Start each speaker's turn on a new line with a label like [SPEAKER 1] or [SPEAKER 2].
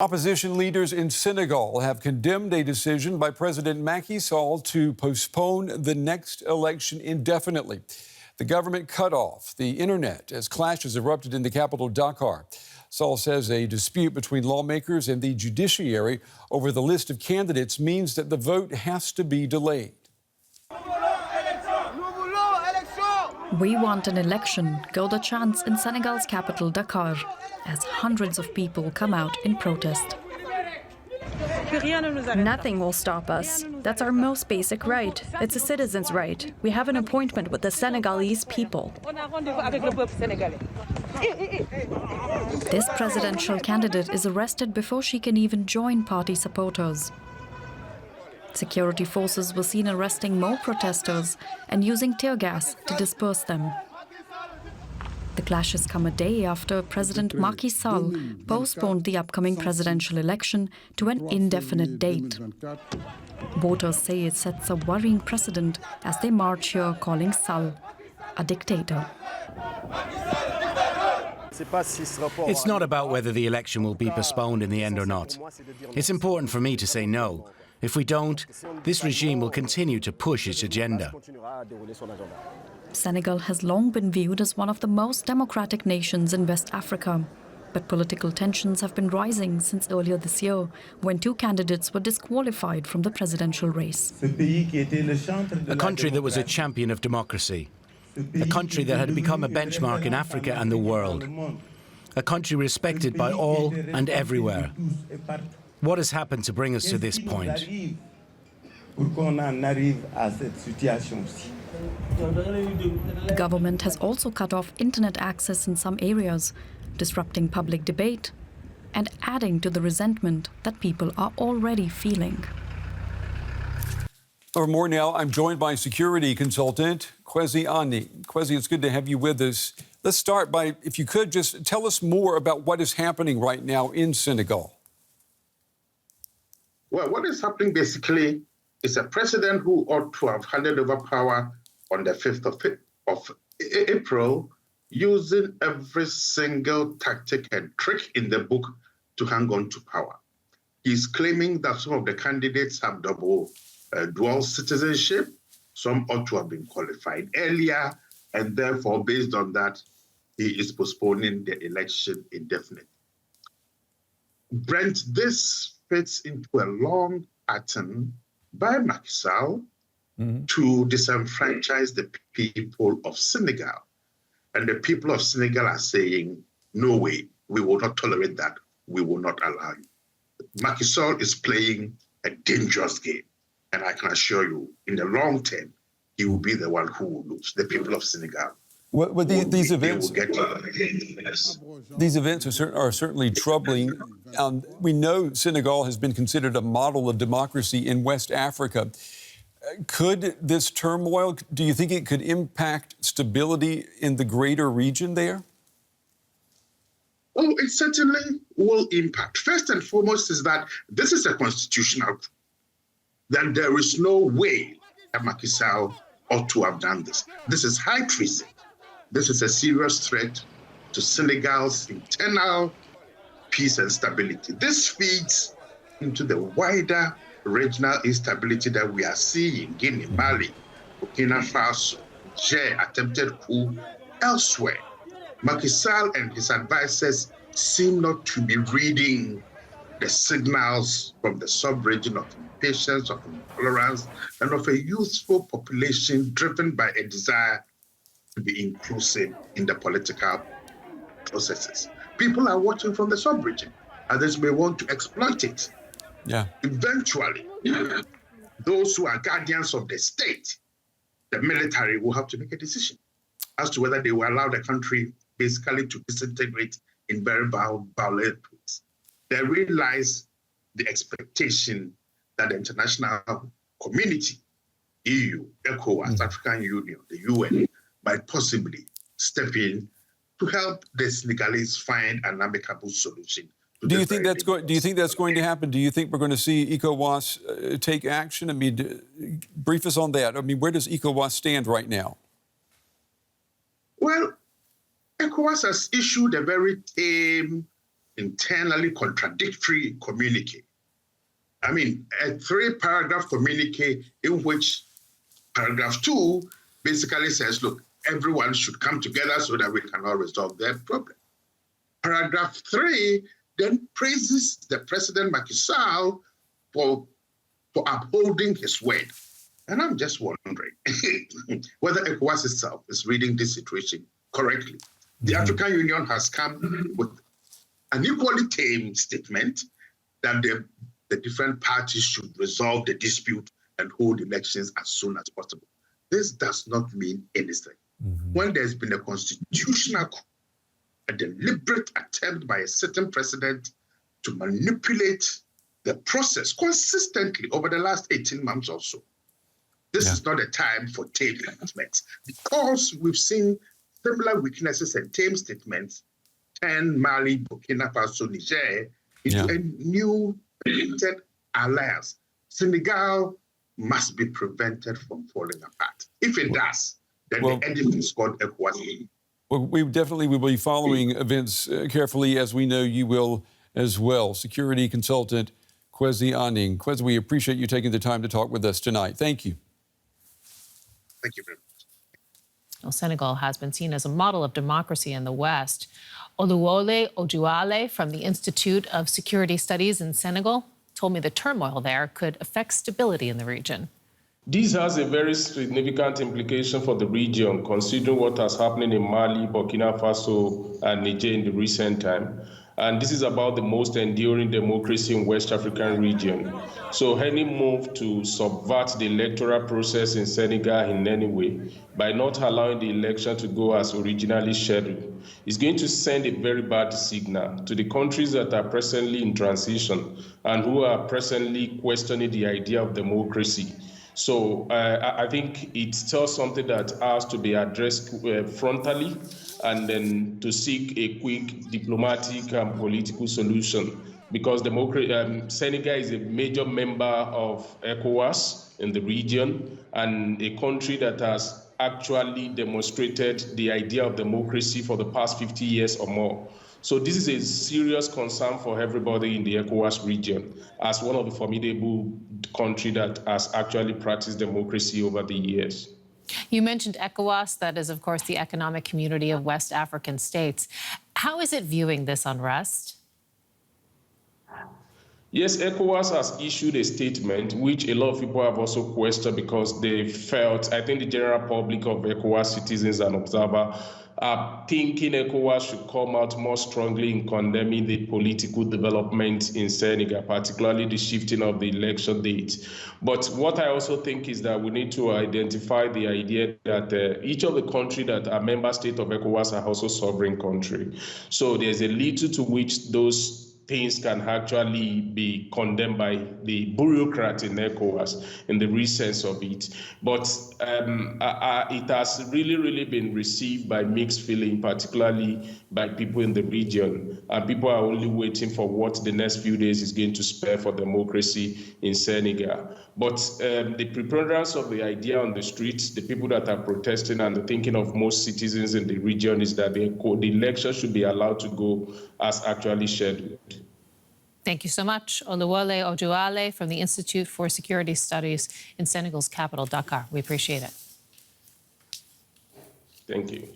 [SPEAKER 1] Opposition leaders in Senegal have condemned a decision by President Macky Sall to postpone the next election indefinitely. The government cut off the internet as clashes erupted in the capital, Dakar. Sall says a dispute between lawmakers and the judiciary over the list of candidates means that the vote has to be delayed.
[SPEAKER 2] We want an election, go the chants in Senegal's capital, Dakar, as hundreds of people come out in protest.
[SPEAKER 3] Nothing will stop us. That's our most basic right. It's a citizen's right. We have an appointment with the Senegalese people.
[SPEAKER 2] This presidential candidate is arrested before she can even join party supporters. Security forces were seen arresting more protesters and using tear gas to disperse them. The clashes come a day after President Macky Sall postponed the upcoming presidential election to an indefinite date. Voters say it sets a worrying precedent as they march here calling Sall a dictator.
[SPEAKER 4] It's not about whether the election will be postponed in the end or not. It's important for me to say no. If we don't, this regime will continue to push its agenda.
[SPEAKER 2] Senegal has long been viewed as one of the most democratic nations in West Africa. But political tensions have been rising since earlier this year, when two candidates were disqualified from the presidential race.
[SPEAKER 4] A country that was a champion of democracy. A country that had become a benchmark in Africa and the world. A country respected by all and everywhere. What has happened to bring us to this point?
[SPEAKER 2] The government has also cut off internet access in some areas, disrupting public debate and adding to the resentment that people are already feeling.
[SPEAKER 1] For more now, I'm joined by security consultant Kwesi Ani. Kwesi, it's good to have you with us. Let's start by, if you could, just tell us more about what is happening right now in Senegal.
[SPEAKER 5] Well, what is happening basically is a president who ought to have handed over power on the 5th of April, using every single tactic and trick in the book to hang on to power. He's claiming that some of the candidates have dual citizenship. Some ought to have been qualified earlier, and therefore, based on that, he is postponing the election indefinitely. Brent, this fits into a long pattern by Macky Sall to disenfranchise the people of Senegal. And the people of Senegal are saying, no way, we will not tolerate that. We will not allow you. Macky Sall is playing a dangerous game. And I can assure you, in the long term, he will be the one who will lose. The people of Senegal.
[SPEAKER 1] These events are certainly troubling. We know Senegal has been considered a model of democracy in West Africa. Could this turmoil, do you think it could impact stability in the greater region there?
[SPEAKER 5] Oh, it certainly will impact. First and foremost is that this is a constitutional coup. Then there is no way that Macky Sall ought to have done this. This is high treason. This is a serious threat to Senegal's internal peace and stability. This feeds into the wider regional instability that we are seeing in Guinea, Mali, Burkina Faso, Niger, attempted coup elsewhere. Macky Sall and his advisors seem not to be reading the signals from the sub-region of impatience, of intolerance, and of a youthful population driven by a desire to be inclusive in the political processes. People are watching from the sub-region. Others may want to exploit it.
[SPEAKER 1] Yeah.
[SPEAKER 5] Eventually, those who are guardians of the state, the military, will have to make a decision as to whether they will allow the country basically to disintegrate in very violent ways. There lies the expectation that the international community, EU, ECOWAS, African Union, the UN, might possibly step in to help the Senegalese find an amicable solution.
[SPEAKER 1] Do you think that's going to happen? Do you think we're going to see ECOWAS take action? I mean, brief us on that. I mean, where does ECOWAS stand right now?
[SPEAKER 5] Well, ECOWAS has issued a very tame internally contradictory communique. I mean, a 3-paragraph communique in which paragraph 2 basically says, look, everyone should come together so that we can all resolve their problem. Paragraph 3 then praises the President Macky Sall for upholding his word. And I'm just wondering whether ECOWAS itself is reading this situation correctly. The African Union has come with an equally tame statement that the different parties should resolve the dispute and hold elections as soon as possible. This does not mean anything. When there's been a constitutional coup, a deliberate attempt by a certain president to manipulate the process consistently over the last 18 months or so, this is not a time for tame statements, because we've seen similar weaknesses and tame statements turn Mali, Burkina Faso, Niger into a new alliance. Senegal must be prevented from falling apart. If it does, then the enemy is called ECOWAS.
[SPEAKER 1] Well, we will be following events carefully, as we know you will as well. Security consultant Kwesi Aning. Kwesi, we appreciate you taking the time to talk with us tonight. Thank you.
[SPEAKER 5] Thank you very much.
[SPEAKER 6] Well, Senegal has been seen as a model of democracy in the West. Oluwole Ojuale from the Institute of Security Studies in Senegal told me the turmoil there could affect stability in the region.
[SPEAKER 7] This has a very significant implication for the region, considering what has happened in Mali, Burkina Faso, and Niger in the recent time. And this is about the most enduring democracy in West African region. So any move to subvert the electoral process in Senegal in any way by not allowing the election to go as originally scheduled is going to send a very bad signal to the countries that are presently in transition and who are presently questioning the idea of democracy. So I think it tells something that has to be addressed frontally, and then to seek a quick diplomatic and political solution, because Senegal is a major member of ECOWAS in the region and a country that has actually demonstrated the idea of democracy for the past 50 years or more. So this is a serious concern for everybody in the ECOWAS region as one of the formidable countries that has actually practiced democracy over the years.
[SPEAKER 6] You mentioned ECOWAS, that is, of course, the Economic Community of West African States. How is it viewing this unrest?
[SPEAKER 7] Yes, ECOWAS has issued a statement, which a lot of people have also questioned because they felt, I think the general public of ECOWAS citizens and observers are thinking ECOWAS should come out more strongly in condemning the political development in Senegal, particularly the shifting of the election date. But what I also think is that we need to identify the idea that each of the countries that are member states of ECOWAS are also sovereign countries. So there's a little to which those things can actually be condemned by the bureaucrat in ECOWAS in the real sense of it. But it has really been received by mixed feeling, particularly by people in the region. And people are only waiting for what the next few days is going to spare for democracy in Senegal. But the preponderance of the idea on the streets, the people that are protesting and the thinking of most citizens in the region is that the election should be allowed to go as actually scheduled.
[SPEAKER 6] Thank you so much. Oluwole Ojuale from the Institute for Security Studies in Senegal's capital, Dakar. We appreciate it.
[SPEAKER 7] Thank you.